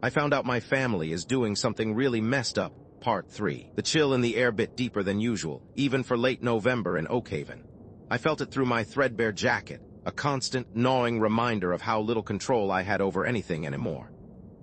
I found out my family is doing something really messed up. Part 3. The chill in the air bit deeper than usual, even for late November in Oakhaven. I felt it through my threadbare jacket, a constant, gnawing reminder of how little control I had over anything anymore.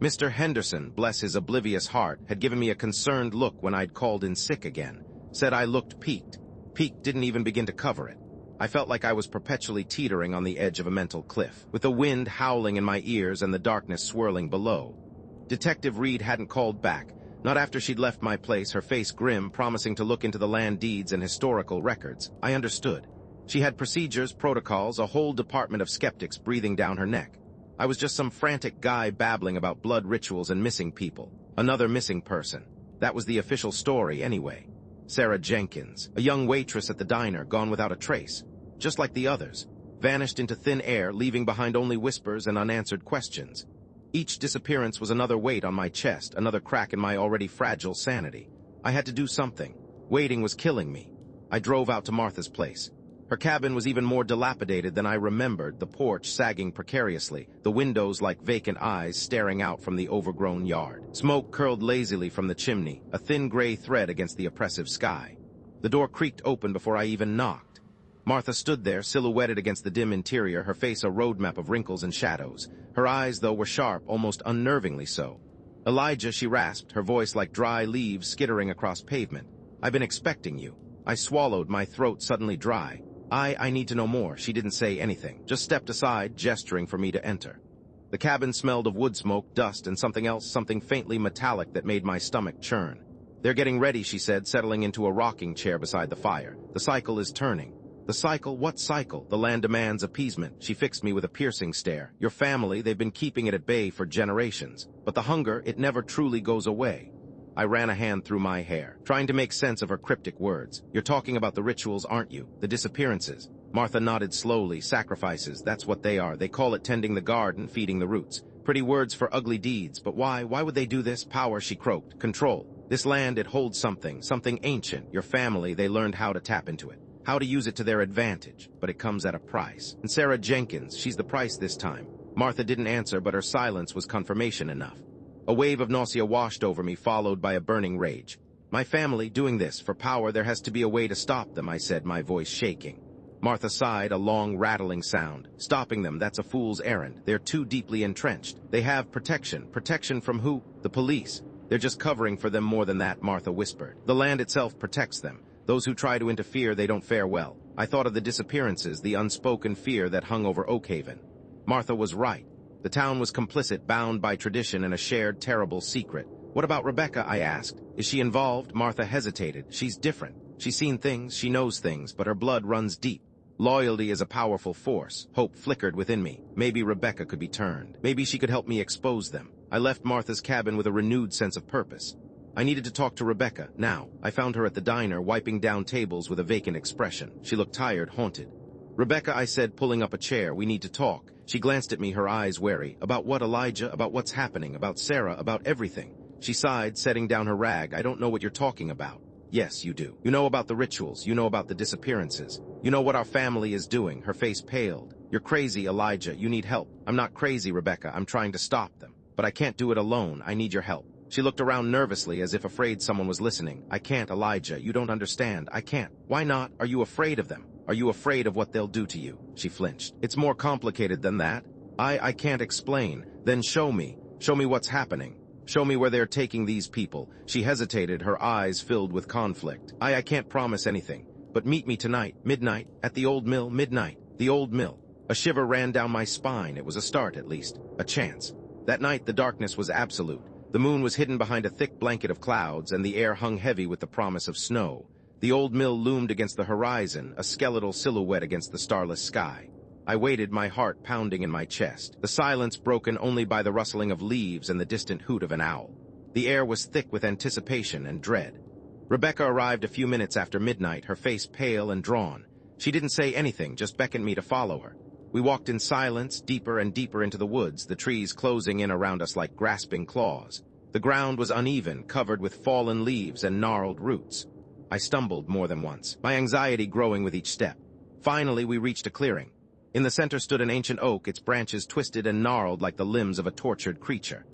Mr. Henderson, bless his oblivious heart, had given me a concerned look when I'd called in sick again, said I looked peaked. Peaked didn't even begin to cover it. I felt like I was perpetually teetering on the edge of a mental cliff, with the wind howling in my ears and the darkness swirling below. Detective Reed hadn't called back, not after she'd left my place, her face grim, promising to look into the land deeds and historical records. I understood. She had procedures, protocols, a whole department of skeptics breathing down her neck. I was just some frantic guy babbling about blood rituals and missing people. Another missing person. That was the official story anyway. Sarah Jenkins, a young waitress at the diner, gone without a trace. Just like the others. Vanished into thin air, leaving behind only whispers and unanswered questions. Each disappearance was another weight on my chest, another crack in my already fragile sanity. I had to do something. Waiting was killing me. I drove out to Martha's place. Her cabin was even more dilapidated than I remembered, the porch sagging precariously, the windows like vacant eyes staring out from the overgrown yard. Smoke curled lazily from the chimney, a thin gray thread against the oppressive sky. The door creaked open before I even knocked. Martha stood there, silhouetted against the dim interior, her face a roadmap of wrinkles and shadows. Her eyes, though, were sharp, almost unnervingly so. "Elijah," she rasped, her voice like dry leaves skittering across pavement. "I've been expecting you." I swallowed, my throat suddenly dry. I need to know more. She didn't say anything, just stepped aside, gesturing for me to enter. The cabin smelled of wood smoke, dust, and something else, something faintly metallic that made my stomach churn. "They're getting ready," she said, settling into a rocking chair beside the fire. "The cycle is turning." "The cycle? What cycle?" "The land demands appeasement." She fixed me with a piercing stare. "Your family, they've been keeping it at bay for generations. But the hunger, it never truly goes away." I ran a hand through my hair, trying to make sense of her cryptic words. "You're talking about the rituals, aren't you? The disappearances." Martha nodded slowly. "Sacrifices, that's what they are. They call it tending the garden, feeding the roots. Pretty words for ugly deeds, but why? Why would they do this? Power," she croaked. "Control. This land, it holds something ancient. Your family, they learned how to tap into it. How to use it to their advantage, but it comes at a price. And Sarah Jenkins, she's the price this time." Martha didn't answer, but her silence was confirmation enough. A wave of nausea washed over me, followed by a burning rage. "My family, doing this, for power, there has to be a way to stop them," I said, my voice shaking. Martha sighed, a long, rattling sound. "Stopping them, that's a fool's errand. They're too deeply entrenched. They have protection. Protection from who? The police. They're just covering for them more than that," Martha whispered. "The land itself protects them. Those who try to interfere, they don't fare well." I thought of the disappearances, the unspoken fear that hung over Oakhaven. Martha was right. The town was complicit, bound by tradition and a shared, terrible secret. "What about Rebecca?" I asked. "Is she involved?" Martha hesitated. "She's different. She's seen things, she knows things, but her blood runs deep. Loyalty is a powerful force." Hope flickered within me. Maybe Rebecca could be turned. Maybe she could help me expose them. I left Martha's cabin with a renewed sense of purpose. I needed to talk to Rebecca, now. I found her at the diner, wiping down tables with a vacant expression. She looked tired, haunted. "Rebecca," I said, pulling up a chair, "we need to talk." She glanced at me, her eyes wary. "About what, Elijah? About what's happening? About Sarah? About everything?" She sighed, setting down her rag. "I don't know what you're talking about." "Yes, you do. You know about the rituals. You know about the disappearances. You know what our family is doing." Her face paled. "You're crazy, Elijah. You need help." "I'm not crazy, Rebecca. I'm trying to stop them. But I can't do it alone. I need your help." She looked around nervously, as if afraid someone was listening. "I can't, Elijah. You don't understand. I can't." "Why not? Are you afraid of them? Are you afraid of what they'll do to you?" She flinched. "It's more complicated than that. I can't explain." "Then show me. Show me what's happening. Show me where they're taking these people." She hesitated, her eyes filled with conflict. I can't promise anything. But meet me tonight, midnight, at the old mill, midnight. The old mill." A shiver ran down my spine. It was a start, at least. A chance. That night, the darkness was absolute. The moon was hidden behind a thick blanket of clouds, and the air hung heavy with the promise of snow. The old mill loomed against the horizon, a skeletal silhouette against the starless sky. I waited, my heart pounding in my chest, the silence broken only by the rustling of leaves and the distant hoot of an owl. The air was thick with anticipation and dread. Rebecca arrived a few minutes after midnight, her face pale and drawn. She didn't say anything, just beckoned me to follow her. We walked in silence, deeper and deeper into the woods, the trees closing in around us like grasping claws. The ground was uneven, covered with fallen leaves and gnarled roots. I stumbled more than once, my anxiety growing with each step. Finally, we reached a clearing. In the center stood an ancient oak, its branches twisted and gnarled like the limbs of a tortured creature.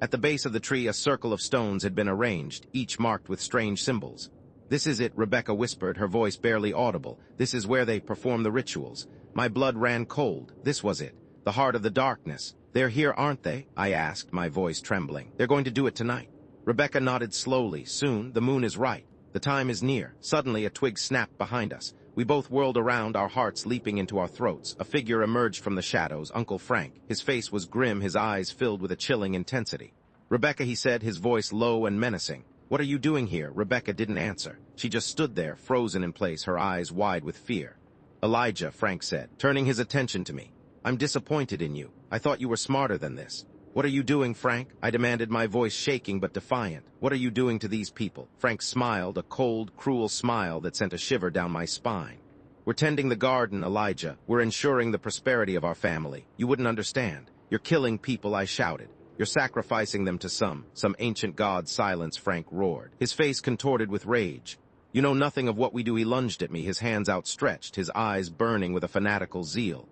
At the base of the tree, a circle of stones had been arranged, each marked with strange symbols. "This is it," Rebecca whispered, her voice barely audible. "This is where they perform the rituals." My blood ran cold. This was it. The heart of the darkness. "They're here, aren't they?" I asked, my voice trembling. "They're going to do it tonight." Rebecca nodded slowly. "Soon, the moon is right. The time is near." Suddenly, a twig snapped behind us. We both whirled around, our hearts leaping into our throats. A figure emerged from the shadows, Uncle Frank. His face was grim, his eyes filled with a chilling intensity. "Rebecca," he said, his voice low and menacing. "What are you doing here?" Rebecca didn't answer. She just stood there, frozen in place, her eyes wide with fear. "Elijah," Frank said, turning his attention to me. "I'm disappointed in you. I thought you were smarter than this." "What are you doing, Frank?" I demanded, my voice shaking but defiant. "What are you doing to these people?" Frank smiled, a cold, cruel smile that sent a shiver down my spine. "We're tending the garden, Elijah. We're ensuring the prosperity of our family. You wouldn't understand. You're killing people," I shouted. "You're sacrificing them to some ancient god." "Silence," Frank roared, his face contorted with rage. "You know nothing of what we do." He lunged at me, his hands outstretched, his eyes burning with a fanatical zeal.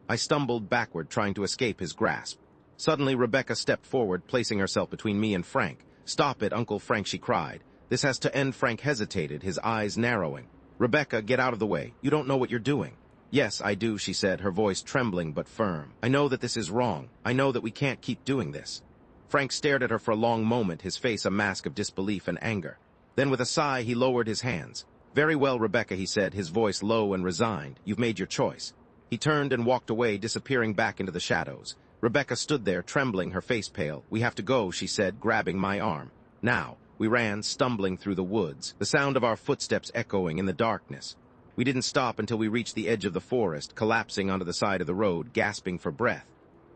I stumbled backward, trying to escape his grasp. Suddenly, Rebecca stepped forward, placing herself between me and Frank. "Stop it, Uncle Frank," she cried. "This has to end." Frank hesitated, his eyes narrowing. "Rebecca, get out of the way. You don't know what you're doing." "Yes, I do," she said, her voice trembling but firm. "I know that this is wrong. I know that we can't keep doing this." Frank stared at her for a long moment, his face a mask of disbelief and anger. Then with a sigh, he lowered his hands. "Very well, Rebecca," he said, his voice low and resigned. "You've made your choice." He turned and walked away, disappearing back into the shadows. Rebecca stood there, trembling, her face pale. "We have to go," she said, grabbing my arm. "Now." We ran, stumbling through the woods, the sound of our footsteps echoing in the darkness. We didn't stop until we reached the edge of the forest, collapsing onto the side of the road, gasping for breath.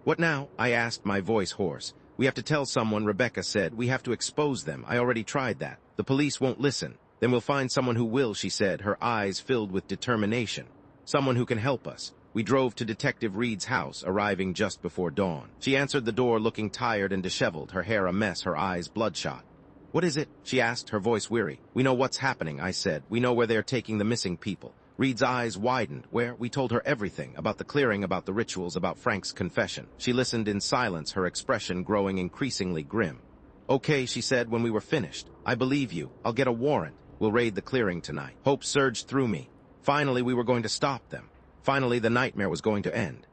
"What now?" I asked, my voice hoarse. "We have to tell someone," Rebecca said. "We have to expose them. I already tried that. The police won't listen." "Then we'll find someone who will," she said, her eyes filled with determination. "Someone who can help us." We drove to Detective Reed's house, arriving just before dawn. She answered the door looking tired and disheveled, her hair a mess, her eyes bloodshot. "What is it?" she asked, her voice weary. "We know what's happening," I said. "We know where they're taking the missing people." Reed's eyes widened. "Where?" We told her everything, about the clearing, about the rituals, about Frank's confession. She listened in silence, her expression growing increasingly grim. "Okay," she said when we were finished. "I believe you. I'll get a warrant. We'll raid the clearing tonight." Hope surged through me. Finally, we were going to stop them. Finally, the nightmare was going to end.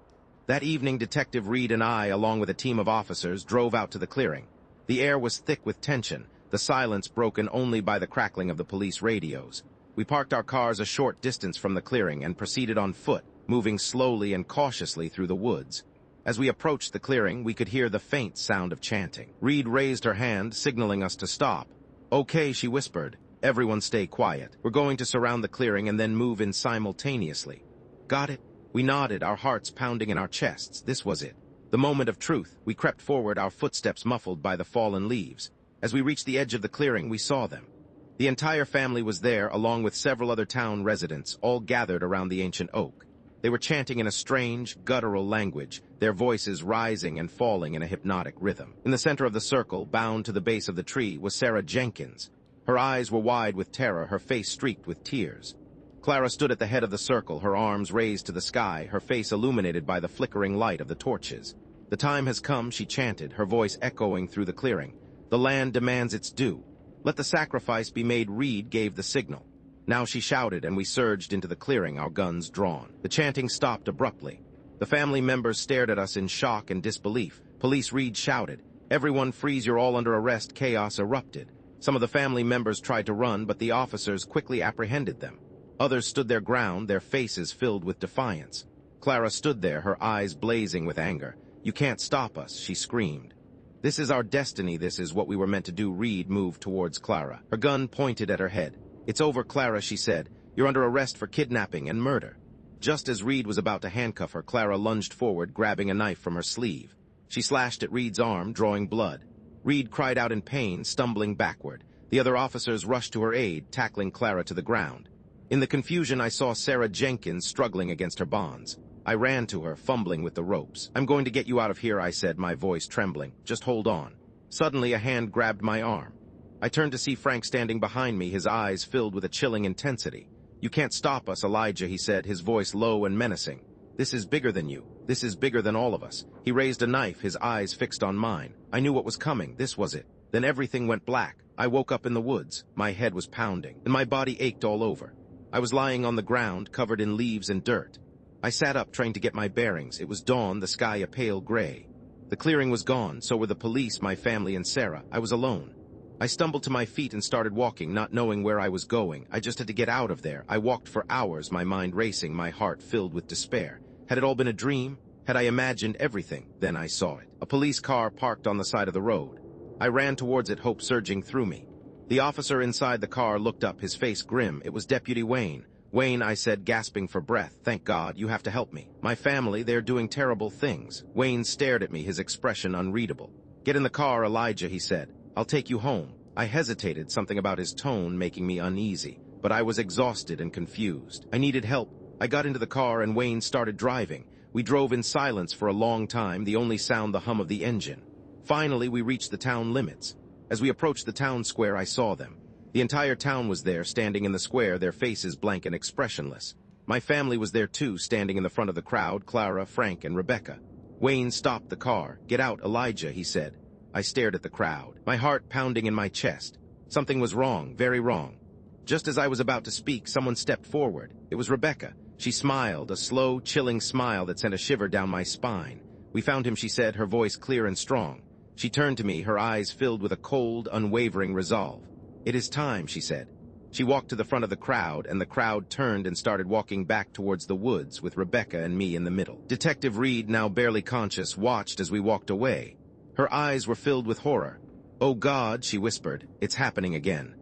That evening, Detective Reed and I, along with a team of officers, drove out to the clearing. The air was thick with tension, the silence broken only by the crackling of the police radios. We parked our cars a short distance from the clearing and proceeded on foot, moving slowly and cautiously through the woods. As we approached the clearing, we could hear the faint sound of chanting. Reed raised her hand, signaling us to stop. "Okay," she whispered. "Everyone stay quiet. We're going to surround the clearing and then move in simultaneously." "Got it?" We nodded, our hearts pounding in our chests. This was it. The moment of truth. We crept forward, our footsteps muffled by the fallen leaves. As we reached the edge of the clearing, we saw them. The entire family was there, along with several other town residents, all gathered around the ancient oak. They were chanting in a strange, guttural language, their voices rising and falling in a hypnotic rhythm. In the center of the circle, bound to the base of the tree, was Sarah Jenkins. Her eyes were wide with terror, her face streaked with tears. Clara stood at the head of the circle, her arms raised to the sky, her face illuminated by the flickering light of the torches. "The time has come," she chanted, her voice echoing through the clearing. "The land demands its due. Let the sacrifice be made." Reed gave the signal. Now she shouted, and we surged into the clearing, our guns drawn. The chanting stopped abruptly. The family members stared at us in shock and disbelief. "Police!" Reed shouted. "Everyone freeze, you're all under arrest." Chaos erupted. Some of the family members tried to run, but the officers quickly apprehended them. Others stood their ground, their faces filled with defiance. Clara stood there, her eyes blazing with anger. "You can't stop us," she screamed. "This is our destiny. This is what we were meant to do." Reed moved towards Clara, her gun pointed at her head. "It's over, Clara," she said. "You're under arrest for kidnapping and murder." Just as Reed was about to handcuff her, Clara lunged forward, grabbing a knife from her sleeve. She slashed at Reed's arm, drawing blood. Reed cried out in pain, stumbling backward. The other officers rushed to her aid, tackling Clara to the ground. In the confusion, I saw Sarah Jenkins struggling against her bonds. I ran to her, fumbling with the ropes. "I'm going to get you out of here," I said, my voice trembling. "Just hold on." Suddenly, a hand grabbed my arm. I turned to see Frank standing behind me, his eyes filled with a chilling intensity. "You can't stop us, Elijah," he said, his voice low and menacing. This is bigger than you. This is bigger than all of us. He raised a knife, his eyes fixed on mine. I knew what was coming. This was it. Then everything went black. I woke up in the woods. My head was pounding, and my body ached all over. I was lying on the ground, covered in leaves and dirt. I sat up, trying to get my bearings. It was dawn, the sky a pale gray. The clearing was gone, so were the police, my family, and Sarah. I was alone. I stumbled to my feet and started walking, not knowing where I was going. I just had to get out of there. I walked for hours, my mind racing, my heart filled with despair. Had it all been a dream? Had I imagined everything? Then I saw it. A police car parked on the side of the road. I ran towards it, hope surging through me. The officer inside the car looked up, his face grim. It was Deputy Wayne. Wayne, I said, gasping for breath. Thank God, you have to help me. My family, they're doing terrible things. Wayne stared at me, his expression unreadable. Get in the car, Elijah, he said. I'll take you home. I hesitated, something about his tone making me uneasy, but I was exhausted and confused. I needed help. I got into the car and Wayne started driving. We drove in silence for a long time, the only sound the hum of the engine. Finally, we reached the town limits. As we approached the town square, I saw them. The entire town was there, standing in the square, their faces blank and expressionless. My family was there too, standing in the front of the crowd, Clara, Frank, and Rebecca. Wayne stopped the car. Get out, Elijah, he said. I stared at the crowd, my heart pounding in my chest. Something was wrong, very wrong. Just as I was about to speak, someone stepped forward. It was Rebecca. She smiled, a slow, chilling smile that sent a shiver down my spine. We found him, she said, her voice clear and strong. She turned to me, her eyes filled with a cold, unwavering resolve. It is time, she said. She walked to the front of the crowd, and the crowd turned and started walking back towards the woods with Rebecca and me in the middle. Detective Reed, now barely conscious, watched as we walked away. Her eyes were filled with horror. "Oh God," she whispered, "it's happening again."